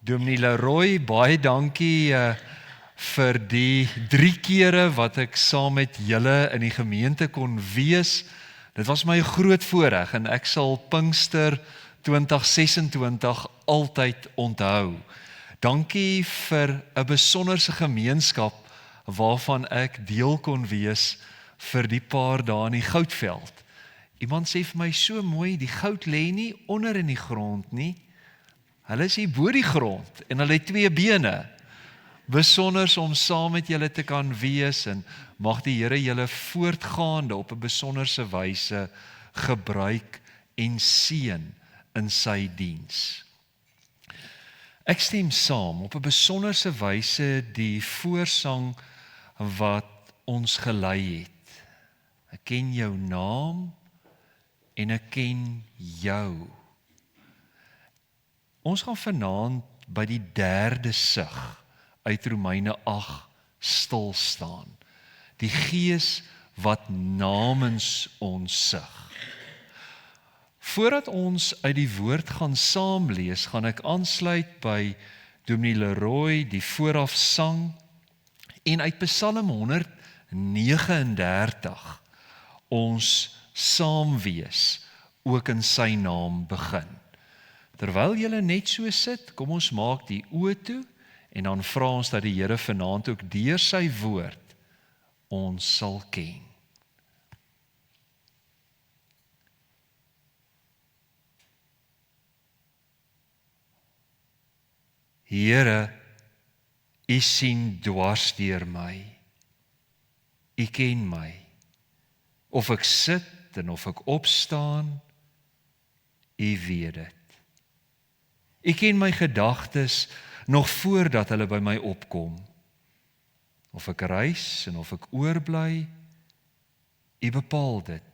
Dominee Leroy, baie dankie vir die 3 kere wat ek saam met julle in die gemeente kon wees. Dit was my 'n groot voorreg en ek sal Pinkster 2026 altyd onthou. Dankie vir 'n besonderse gemeenskap waarvan ek deel kon wees vir die paar dae in die Goudveld. Iemand sê vir my so mooi, die goud lê nie onder in die grond nie. Hulle is hier bo die grond en hulle het 2 bene. Besonders om saam met julle te kan wees en mag die Here julle voortgaande op 'n besonderse wyse gebruik en seën in sy diens. Ek stem saam op 'n besonderse wyse die voorsang wat ons gelei het. Ek ken jou naam en ek ken jou. Ons gaan vanaand by die 3de sig uit Romeine 8 stil staan. Die Gees wat namens ons sug. Voordat ons uit die woord gaan saamlees, gaan ek aansluit by Dominee Leroy, die vooraf sang, en uit Psalm 139 ons saam wees, ook in sy naam begin. Terwyl julle net so sit, kom ons maak die oë toe, en dan vra ons dat die Here vanaand ook deur sy woord ons sal ken. Here, U sien dwars deur my. U ken my. Of ek sit en of ek opstaan, U weet dit. U ken my gedagtes nog voordat hulle by my opkom. Of ek reis en of ek oorbly, U bepaal dit.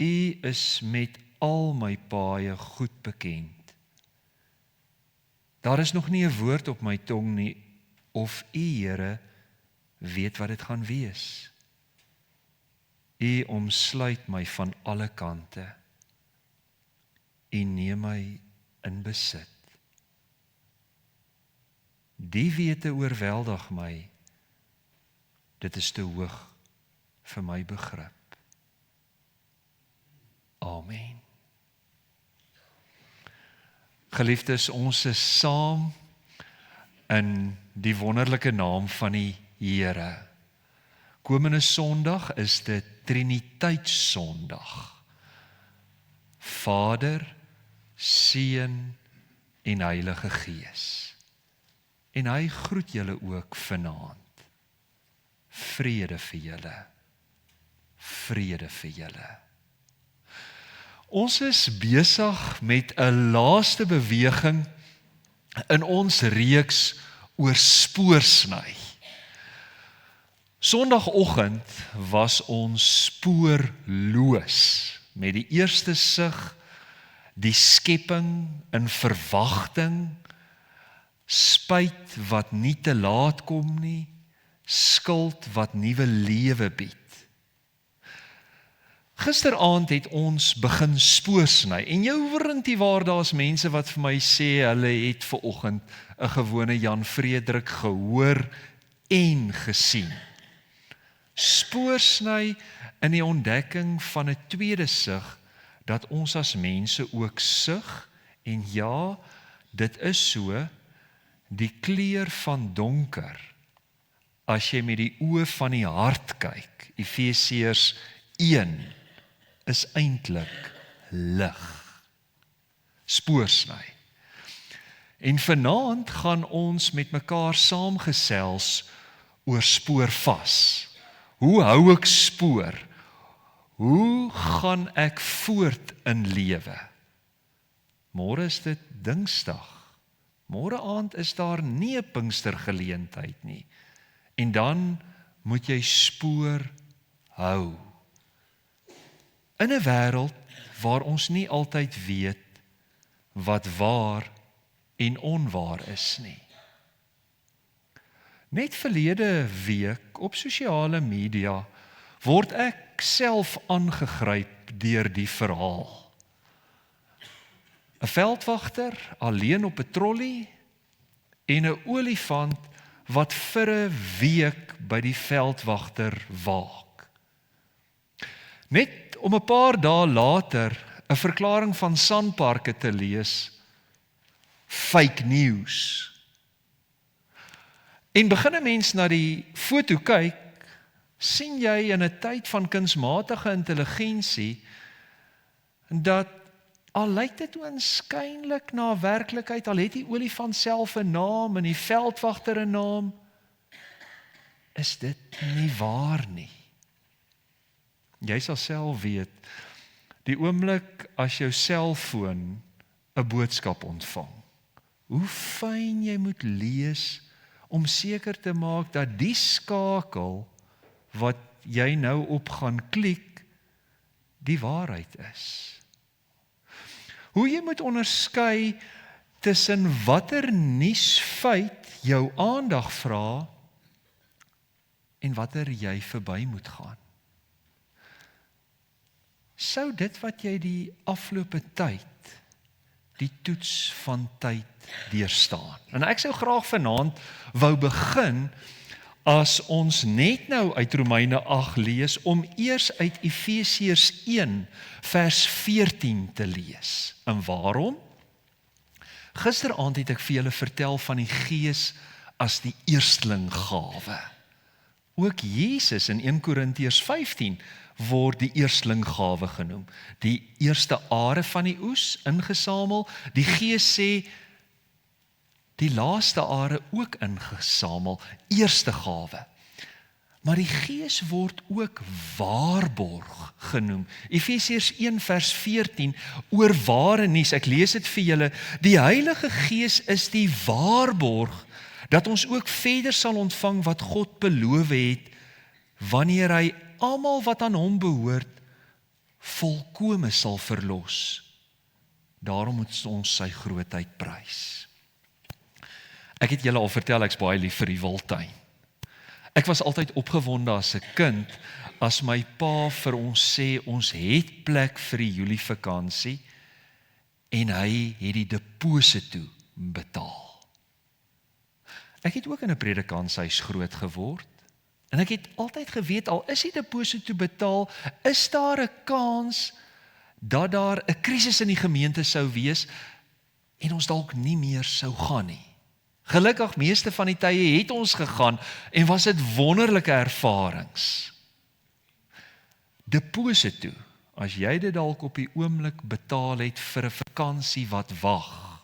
U is met al my paaie goed bekend. Daar is nog nie 'n woord op my tong nie, of U, Here, weet wat dit gaan wees. U omsluit my van alle kante. U neem my in besit. Die wete oorweldig my, dit is te hoog vir my begrip. Amen. Geliefdes, ons is saam in die wonderlike naam van die Here. Komende Sondag is dit Triniteitssondag. Vader, Seun en Heilige Gees. En hy groet julle ook vanaand. Vrede vir julle. Vrede vir julle. Ons is besig met 'n laaste beweging in ons reeks oor spoorsny. Sondagoggend was ons spoorloos met die eerste sig, die skepping in verwagting, spyt wat nie te laat kom nie, skuld wat nuwe lewe bied. Gisteraand het ons begin spoorsny en jou hoorend waar daar's mense wat vir my sê hulle het vanoggend 'n gewone Jan Frederik gehoor en gesien. Spoorsny in die ontdekking van 'n tweede sig dat ons as mense ook sug en ja, dit is so, die kleur van donker, as jy met die oë van die hart kyk, Efesiërs 1, is eintlik lig. Spoorsny. En vanaand gaan ons met mekaar saamgesels oor spoorvas. Hoe hou ek spoor? Hoe gaan ek voort in lewe? Môre is dit Dinsdag. Môre aand is daar nie 'n Pinkstergeleentheid nie. En dan moet jy spoor hou. In 'n wêreld waar ons nie altyd weet wat waar en onwaar is nie. Net verlede week op sosiale media word ek self aangegryp deur die verhaal. 'n Veldwagter alleen op 'n trolley en 'n olifant wat vir 'n week by die veldwagter waak. Net om 'n paar dae later 'n verklaring van SANParks te lees, fake news. En begin 'n mens na die foto kyk, sien jy in 'n tyd van kunsmatige intelligensie dat al lyk dit oënskynlik na werklikheid, al het die olifant self 'n naam en die veldwagter 'n naam, is dit nie waar nie. Jy sal self weet, die oomblik as jou selfoon 'n boodskap ontvang, hoe fyn jy moet lees om seker te maak dat die skakel wat jy nou op gaan klik, die waarheid is. Hoe jy moet onderskei tussen watter nuusfeit jou aandag vra en watter jy verby moet gaan. Sou dit wat jy die afgelope tyd, die toets van tyd deurstaan. En ek sou graag vanaand wou begin as ons net nou uit Romeine 8 lees, om eers uit Efesiërs 1 vers 14 te lees. En waarom? Gisteraand het ek vir julle vertel van die Gees as die eerstelinggawe. Ook Jesus in 1 Korintiërs 15 word die eerstelinggawe genoem. Die eerste are van die oes ingesamel, die Gees sê die laaste are ook ingesamel, eerste gawe. Maar die Gees word ook waarborg genoem. Efesiërs 1 vers 14 oor ware nuus. Ek lees dit vir julle. Die Heilige Gees is die waarborg dat ons ook verder sal ontvang wat God beloof het, wanneer hy almal wat aan hom behoort volkome sal verlos. Daarom moet ons sy grootheid prys. Ek het julle al vertel, ek's baie lief vir die Wildtuin. Ek was altyd opgewonde as 'n kind, as my pa vir ons sê, ons het plek vir die Julie vakansie, en hy het die deposito betaal. Ek het ook in 'n predikanshuis groot geword, en ek het altyd geweet, al is die deposito betaal, is daar 'n kans dat daar 'n krisis in die gemeente sou wees, en ons dalk nie meer sou gaan nie. Gelukkig, meeste van die tye het ons gegaan, en was dit wonderlike ervarings. Deposito, as jy dit dalk op die oomblik betaal het vir 'n vakansie wat wag,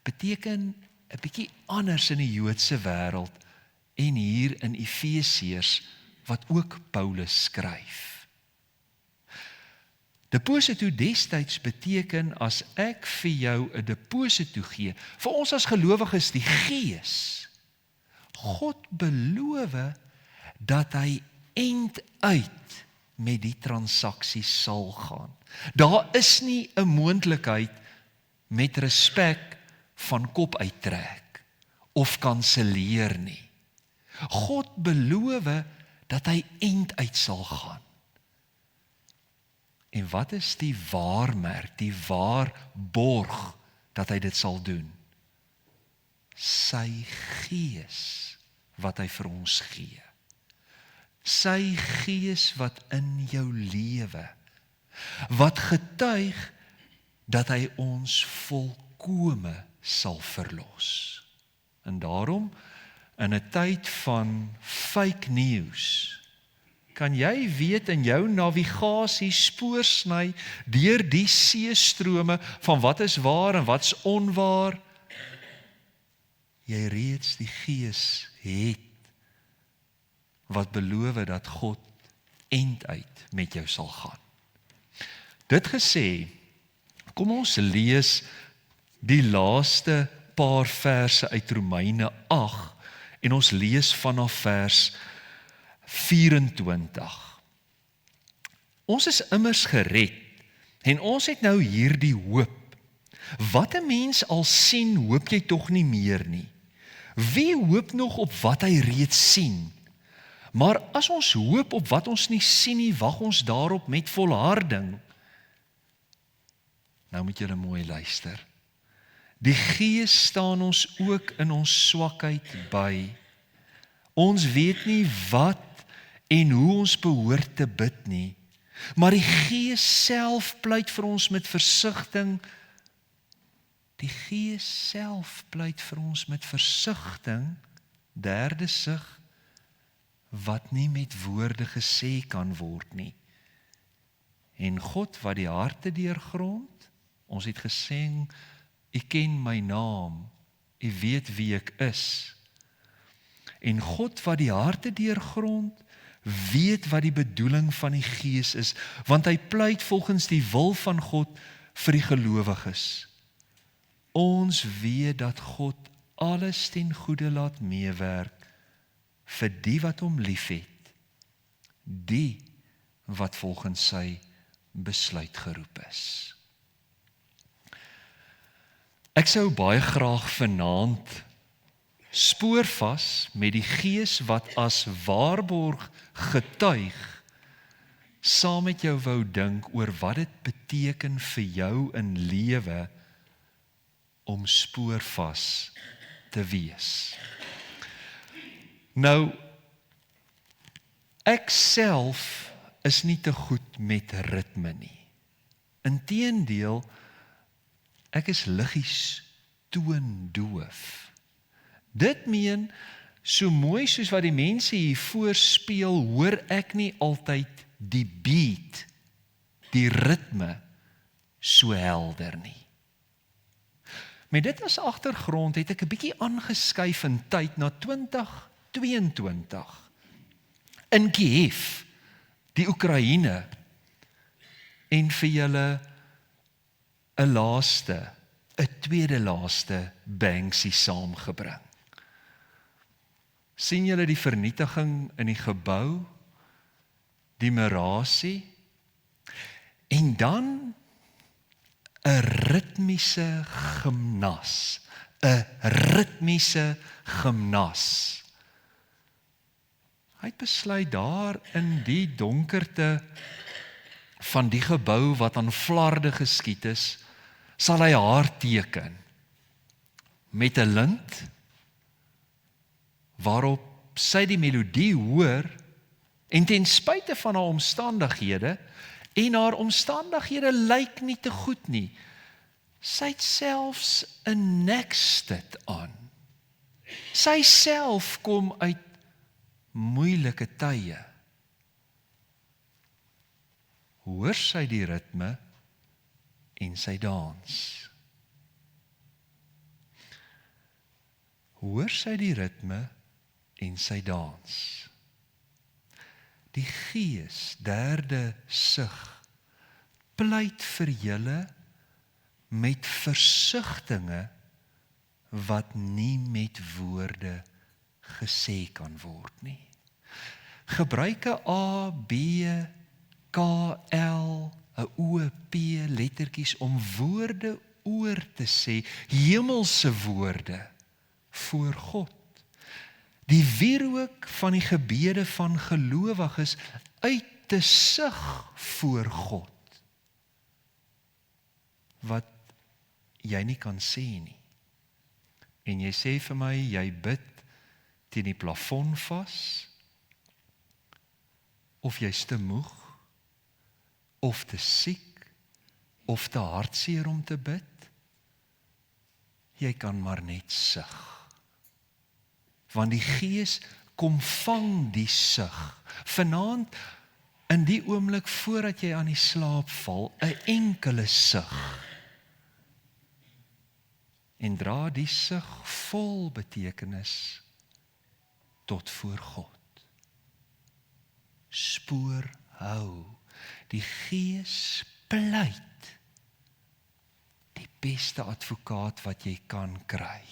beteken 'n bietjie anders in die Joodse wêreld, en hier in Efesiërs, wat ook Paulus skryf. Deposito destyds beteken, as ek vir jou 'n deposito gee, vir ons as gelowiges die Gees, God beloof dat hy einduit met die transaksie sal gaan. Daar is nie 'n moontlikheid met respek van kop uittrek of kanselleer nie. God beloof dat hy einduit sal gaan. En wat is die waarmerk, die waarborg dat hy dit sal doen? Sy Gees wat hy vir ons gee. Sy Gees wat in jou lewe, wat getuig dat hy ons volkome sal verlos. En daarom, in 'n tyd van fake news, kan jy weet in jou navigasie spoorsny deur die seestrome van wat is waar en wat's onwaar, jy reeds die Gees het wat beloof dat God einduit met jou sal gaan. Dit gesê, kom ons lees die laaste paar verse uit Romeine 8 en ons lees vanaf vers 24. Ons is immers gered en ons het nou hierdie hoop. Wat 'n mens al sien, hoop jy tog nie meer nie. Wie hoop nog op wat hy reeds sien? Maar as ons hoop op wat ons nie sien nie, wag ons daarop met volharding. Nou moet julle mooi luister. Die Gees staan ons ook in ons swakheid by. Ons weet nie wat en hoe ons behoort te bid nie, maar die Gees self pleit vir ons met versigtiging. Die Gees self pleit vir ons met versigtiging, derde sig, wat nie met woorde gesê kan word nie. En God wat die harte deurgrond, ons het gesing, U ken my naam, U weet wie ek is. En God wat die harte deurgrond, weet wat die bedoeling van die Gees is, want hy pleit volgens die wil van God vir die gelowiges. Ons weet dat God alles ten goeie laat meewerk vir die wat hom liefhet, die wat volgens sy besluit geroep is. Ek sou baie graag vanaand spoorvas met die Gees wat as waarborg getuig, saam met jou wou dink oor wat dit beteken vir jou in lewe om spoorvas te wees. Nou, ek self is nie te goed met ritme nie. Inteendeel, ek is liggies toondoof. Dit meen, so mooi soos wat die mense hier voorspeel, hoor ek nie altyd die beat, die ritme, so helder nie. Met dit as agtergrond het ek 'n bietjie aangeskuif in tyd na 2022. In Kiev, die Oekraïne, en vir julle 'n tweede laaste Banksy saamgebring. Sien julle die vernietiging in die gebou, die merasie, en dan 'n ritmiese gimnas, 'n ritmiese gimnas. Hy het besluit daar in die donkerte van die gebou wat aan flarde geskiet is, sal hy haar teken met 'n lint waarop sy die melodie hoor en ten spyte van haar omstandighede, en haar omstandighede lyk nie te goed nie, sy het selfs 'n nekstyd aan. Sy self kom uit moeilike tye. Hoor sy die ritme en sy dans. Hoor sy die ritme en sy dans. Die Gees, derde sig, pleit vir julle met versigtigings wat nie met woorde gesê kan word nie. Gebruik 'n A, B, K, L, 'n O, P lettertjies om woorde oor te sê, hemelse woorde voor God. Die wierook van die gebede van gelowiges uit te sug voor God, wat jy nie kan sê nie. En jy sê vir my, jy bid teen die plafon vas, of jy's te moeg, of te siek, of te hartseer om te bid, jy kan maar net sug. Want die Gees kom vang die sug. Vanaand, in die oomblik voordat jy aan die slaap val, 'n enkele sug. En dra die sug vol betekenis tot voor God. Spoor hou. Die Gees pleit. Die beste advokaat wat jy kan kry.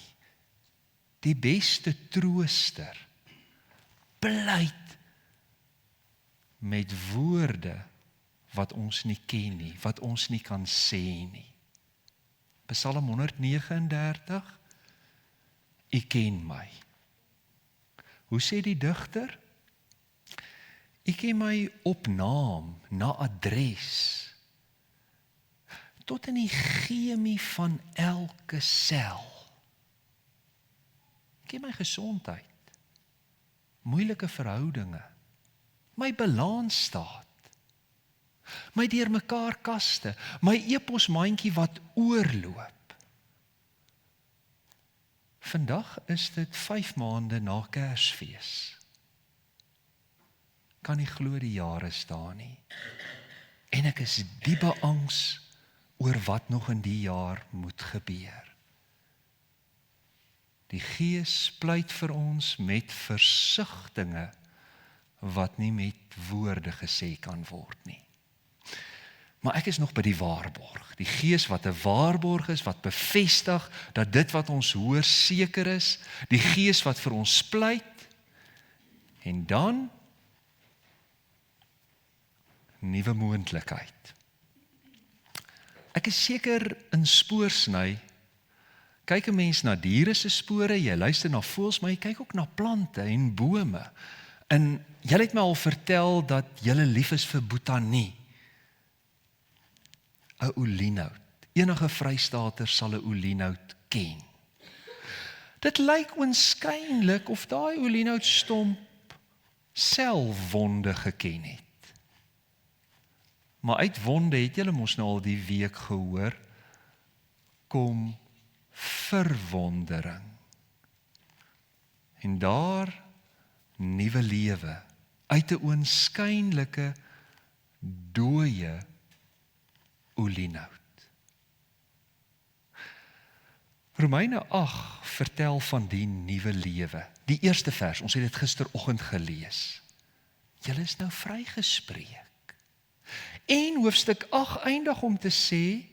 Die beste trooster. Pleit met woorde wat ons nie ken nie, wat ons nie kan sê nie. Psalm 139, U ken my. Hoe sê die digter? U ken my op naam, na adres. tot in die chemie van elke sel. Ken my gesondheid, moeilike verhoudinge, my balansstaat, my deurmekaar kaste, my eposmandjie wat oorloop. Vandag is dit 5 maande na Kersfees. Kan nie glo die jaar is daar nie. En ek is diep beangs oor wat nog in die jaar moet gebeur. Die Gees pleit vir ons met versigtinge wat nie met woorde gesê kan word nie. Maar ek is nog by die waarborg. Die Gees wat 'n waarborg is, wat bevestig dat dit wat ons hoor seker is, die Gees wat vir ons pleit, en dan nuwe moontlikheid. Ek is seker in spoorsny, kyk 'n mens na diere se spore, jy luister na voëls, maar jy kyk ook na plante en bome. En jy het my al vertel dat jy lief is vir botanie. 'n Olienout. Enige Vrystater sal 'n olienout ken. Dit lyk oënskynlik of daai olienoutstomp selwonde geken het. Maar uit wonde het julle mos nou al die week gehoor, kom verwondering. En daar nuwe lewe uit 'n oënskynlike dooie olienout. Romeine 8 vertel van die nuwe lewe. Die eerste vers, ons het dit gisteroggend gelees. Julle is nou vrygespreek. En hoofstuk 8 eindig om te sê,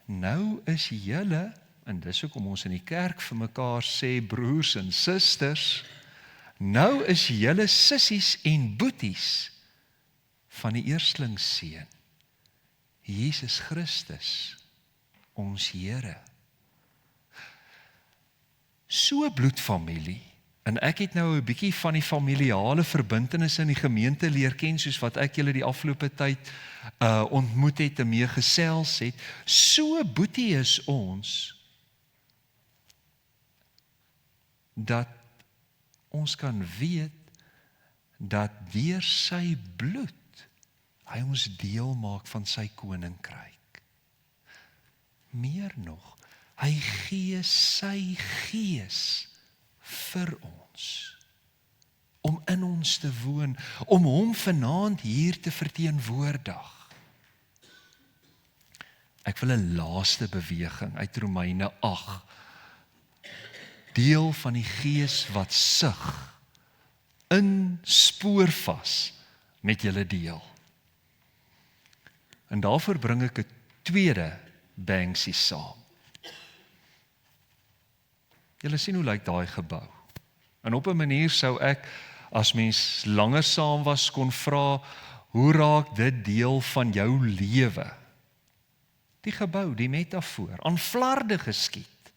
nou is julle, en dis hoekom ons in die kerk vir mekaar sê broers en susters, nou is julle sissies en boeties van die eerstlingsseun, Jesus Christus, ons Here. So bloedfamilie, en ek het nou 'n bietjie van die familiale verbintenisse in die gemeente leer ken, soos wat ek julle die afgelope tyd ontmoet het en mee gesels het. So boetie is ons, dat ons kan weet, dat deur sy bloed, hy ons deel maak van sy koninkryk. Meer nog, hy gee sy Gees vir ons, om in ons te woon, om hom vanaand hier te verteenwoordig. Ek wil 'n laaste beweging uit Romeine 8, deel van die Gees wat sug, in spoorvas met julle deel. En daarvoor bring ek 'n tweede Banksy saam. Julle sien hoe lyk daai gebou. En op 'n manier sou ek, as mens langer saam was, kon vra, hoe raak dit deel van jou lewe? Die gebou, die metafoor, aan flarde geskiet.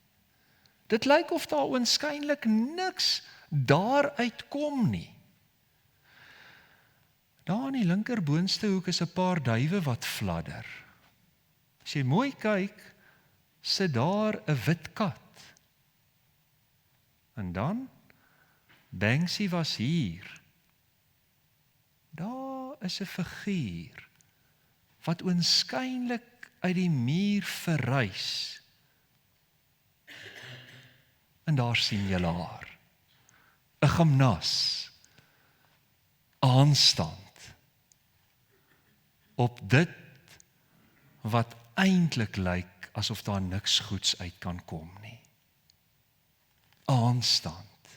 Dit lyk of daar oënskynlik niks daaruit kom nie. Daar in die linkerboonste hoek is 'n paar duwe wat fladder. As jy mooi kyk, sit daar 'n wit kat. En dan, Banksy was hier. Daar is 'n figuur, wat oënskynlik uit die muur verrys. En daar sien jy haar. 'n gimnas, 'n handstand, op dit wat eintlik lyk asof daar niks goeds uit kan kom nie. 'n handstand.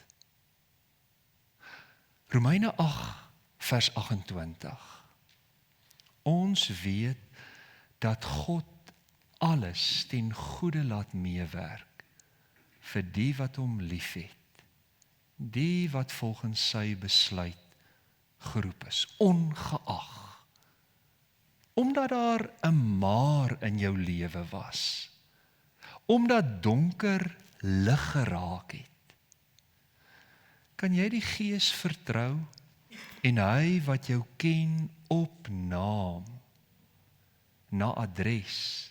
Romeine 8 vers 28. Ons weet dat God alles ten goeie laat meewerk vir die wat hom liefhet, die wat volgens sy besluit geroep is, ongeag, omdat daar 'n maar in jou lewe was, omdat donker lig geraak het, kan jy die Gees vertrou en hy wat jou ken op naam, na adres,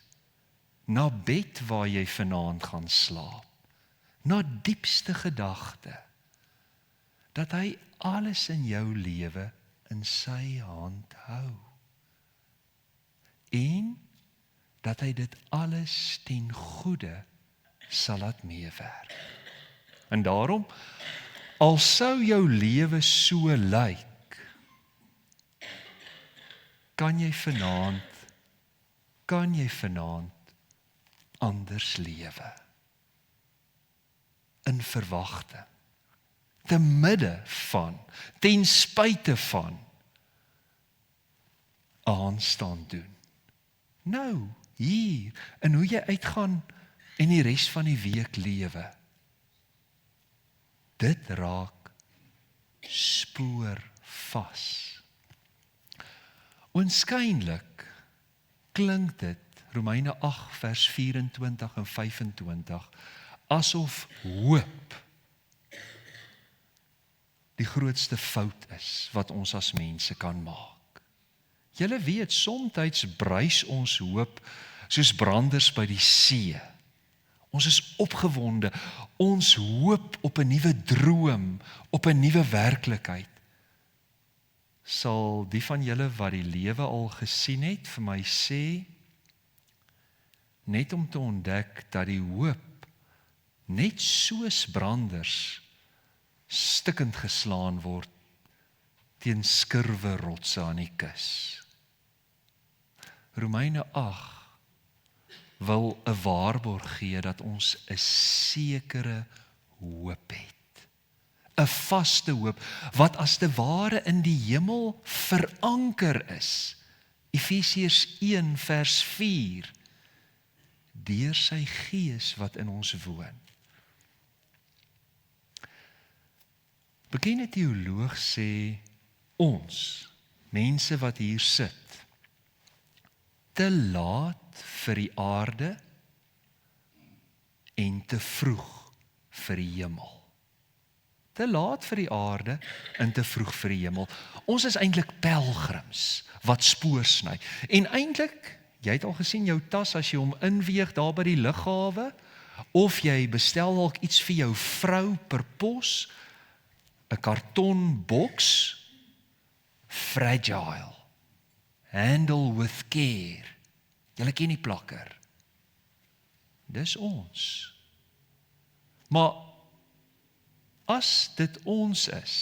na bed waar jy vanaand gaan slaap, na diepste gedagte, dat hy alles in jou lewe in sy hand hou. En dat hy dit alles ten goeie sal laat meewerk. En daarom, al sou jou lewe so lyk, kan jy vanaand anders lewe. In verwagting, te midde van, ten spyte van, aanstaan doen. Nou, hier, en hoe jy uitgaan en die res van die week lewe. Dit raak spoorvas. Oënskynlik klink dit, Romeine 8 vers 24 en 25, asof hoop die grootste fout is wat ons as mense kan maak. Julle weet, somtyds bruis ons hoop soos branders by die see. Ons is opgewonde, ons hoop op 'n nuwe droom, op 'n nuwe werklikheid. Sal die van julle wat die lewe al gesien het, vir my sê, net om te ontdek dat die hoop net soos branders stikkend geslaan word teen skurwe rotse aan die kus. Romeine 8 wil 'n waarborg gee dat ons 'n sekere hoop het. 'n Vaste hoop wat as te ware in die hemel veranker is. Efesiërs 1 vers 4. Deur sy Gees wat in ons woon. Bekende teoloog sê, ons, mense wat hier sit, te laat vir die aarde en te vroeg vir die hemel. Te laat vir die aarde en te vroeg vir die hemel. Ons is eintlik pelgrims wat spoor sny. En eintlik, jy het al gesien jou tas as jy hom inweeg daar by die lughawe, of jy bestel dalk iets vir jou vrou per pos, 'n kartonboks, fragile, handle with care. Julle ken die plakker. Dis ons. Maar as dit ons is,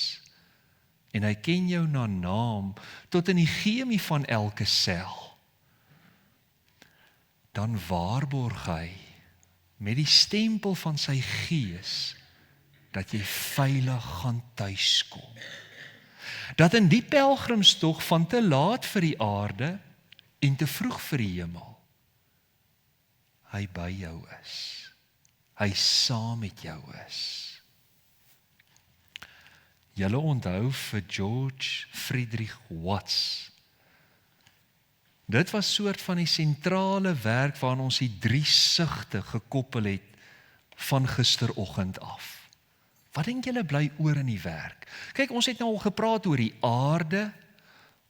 en hy ken jou na naam, tot in die chemie van elke sel, dan waarborg hy met die stempel van sy Gees dat jy veilig gaan tuiskom. Dat in die pelgrimstog van te laat vir die aarde en te vroeg vir die hemel, hy by jou is. Hy saam met jou is. Julle onthou vir George Friedrich Watts. Dit was soort van die sentrale werk waaraan ons die 3 sigte gekoppel het van gisteroggend af. Wat dink julle bly oor in die werk? Kyk, ons het nou al gepraat oor die aarde,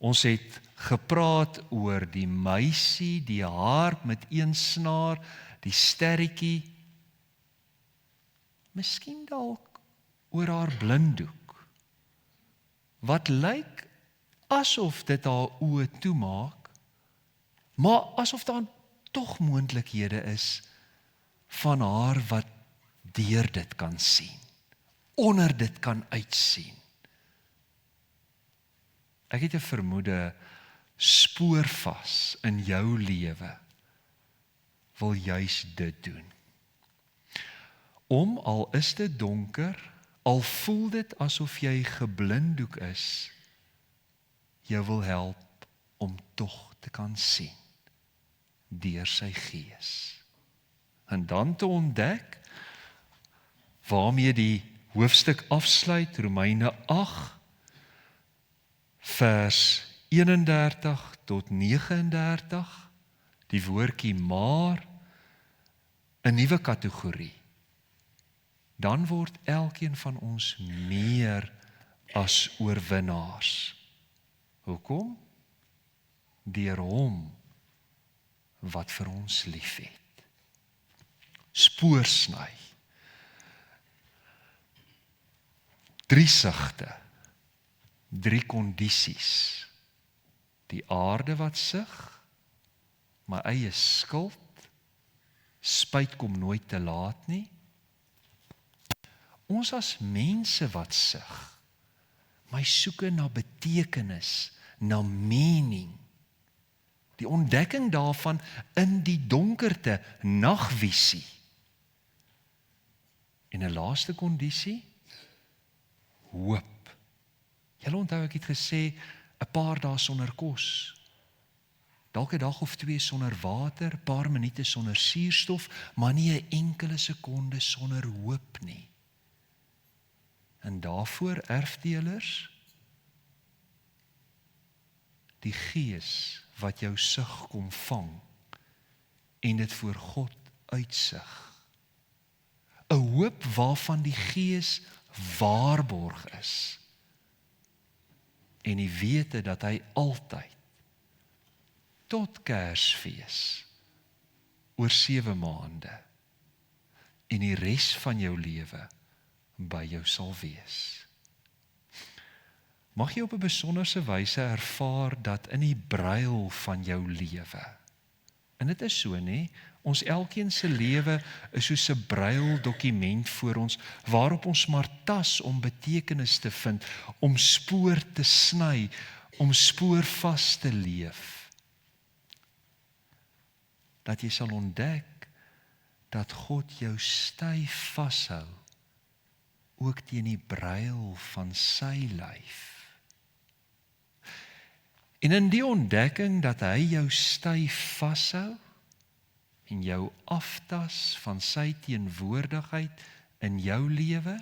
ons het gepraat oor die meisie, die harp met 1 snaar, die sterretjie, miskien dalk oor haar blinddoek, wat lyk asof dit haar oë toemaak, maar asof daar tog moontlikhede is van haar wat deur dit kan sien, onder dit kan uitsien. Ek het 'n vermoede, spoorvas in jou lewe wil juis dit doen. Al is dit donker, al voel dit asof jy geblinddoek is, jou wil help om tog te kan sien, deur sy Gees. En dan te ontdek, waarmee die hoofstuk afsluit, Romeine 8, vers 31 tot 39, die woordjie maar, 'n nuwe kategorie. Dan word elkeen van ons meer as oorwinnaars. Hoekom? Deur hom wat vir ons liefhet. Spoorsny. 3 sigte, 3 kondisies. Die aarde wat sug, my eie skuld, spyt kom nooit te laat nie. Ons as mense wat sug, my soeke na betekenis, na meaning, die ontdekking daarvan in die donkerte, nagvisie. En 'n laaste kondisie, hoop. Julle onthou ek het gesê, 'n paar dae sonder kos, dalk 'n dag of 2 sonder water, paar minute sonder suurstof, maar nie 'n enkele sekonde sonder hoop nie. En daarvoor erfdelers, die Gees wat jou sug kom vang en dit voor God uitsig. 'n hoop waarvan die Gees waarborg is. En die wete dat hy altyd, tot Kersfees, oor 7 maande, en die res van jou lewe by jou sal wees. Mag jy op 'n besonderse wyse ervaar dat in die bruil van jou lewe, en dit is so, nê, ons elkeen se lewe is soos 'n bruildokument voor ons, waarop ons maar tas om betekenis te vind, om spoor te sny, om spoor vas te leef. Dat jy sal ontdek, dat God jou styf vashou, ook teen die bruil van sy lyf. En in die ontdekking dat hy jou styf vashou, en jou aftas van sy teenwoordigheid in jou lewe,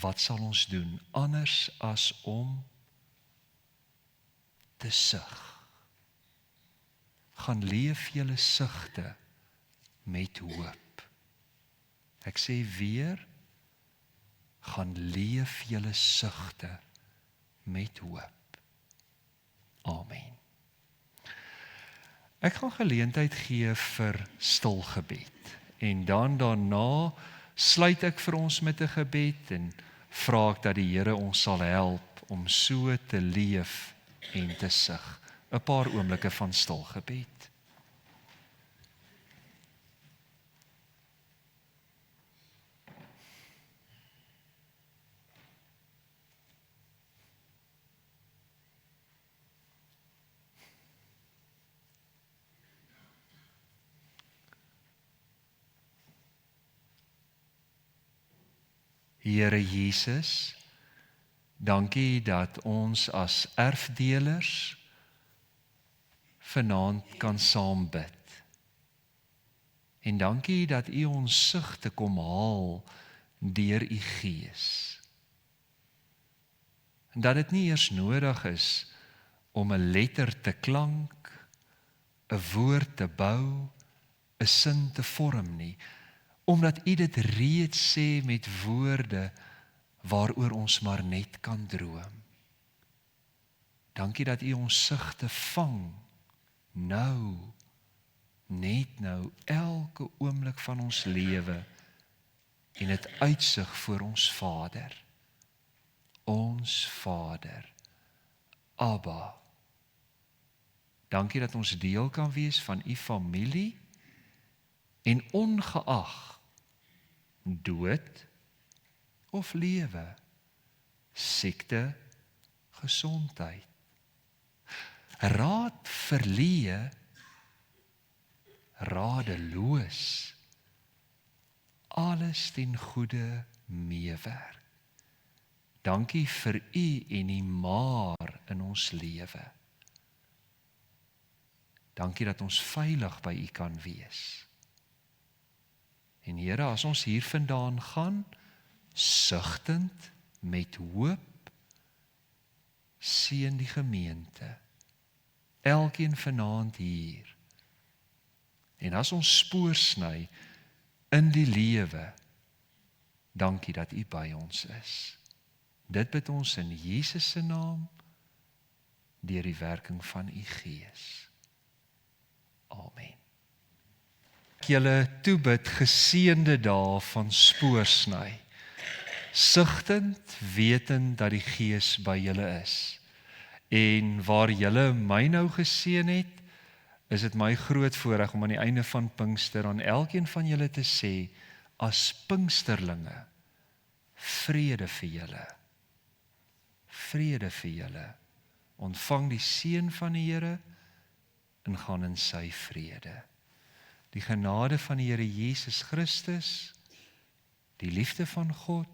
wat sal ons doen anders as om te sug? Gaan leef julle sigte met hoop. Ek sê weer, gaan leef julle sigte met hoop. Amen. Ek gaan geleentheid gee vir stil gebed. En dan daarna sluit ek vir ons met 'n gebed en vra ek dat die Here ons sal help om so te leef en te sug. 'n Paar oomblikke van stil gebed. Here Jesus, dankie dat ons as erfdelers vanaand kan saam bid. En dankie dat U ons sigte kom haal deur U Gees. En dat dit nie eers nodig is om 'n letter te klank, 'n woord te bou, 'n sin te vorm nie, omdat U dit reeds sê met woorde waaroor ons maar net kan droom. Dankie dat U ons sigte vang, nou, net nou, elke oomblik van ons lewe, en dit uitsig voor ons Vader. Ons Vader, Abba. Dankie dat ons deel kan wees van U familie, en ongeag dood of lewe, siekte, gesondheid, raad verleë, radeloos, alles ten goeie meewerk. Dankie vir U en die maar in ons lewe. Dankie dat ons veilig by U kan wees. En Here, as ons hier vandaan gaan, sigtend met hoop, seën die gemeente, elkeen vanaand hier. En as ons spoor sny in die lewe, dankie dat U by ons is. Dit bid ons in Jesus se naam, deur die werking van U Gees. Amen. Ek julle toebid geseënde dae van spoorsny, sigtend, wetend dat die Gees by julle is. En waar julle my nou geseën het, is dit my groot voorreg om aan die einde van Pinkster aan elkeen van julle te sê, as Pinksterlinge, vrede vir julle. Vrede vir julle. Ontvang die seën van die Here en gaan in sy vrede. Die genade van die Here Jesus Christus, die liefde van God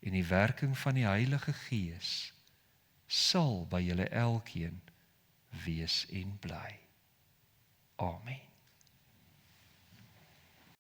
en die werking van die Heilige Gees sal by julle elkeen wees en bly. Amen.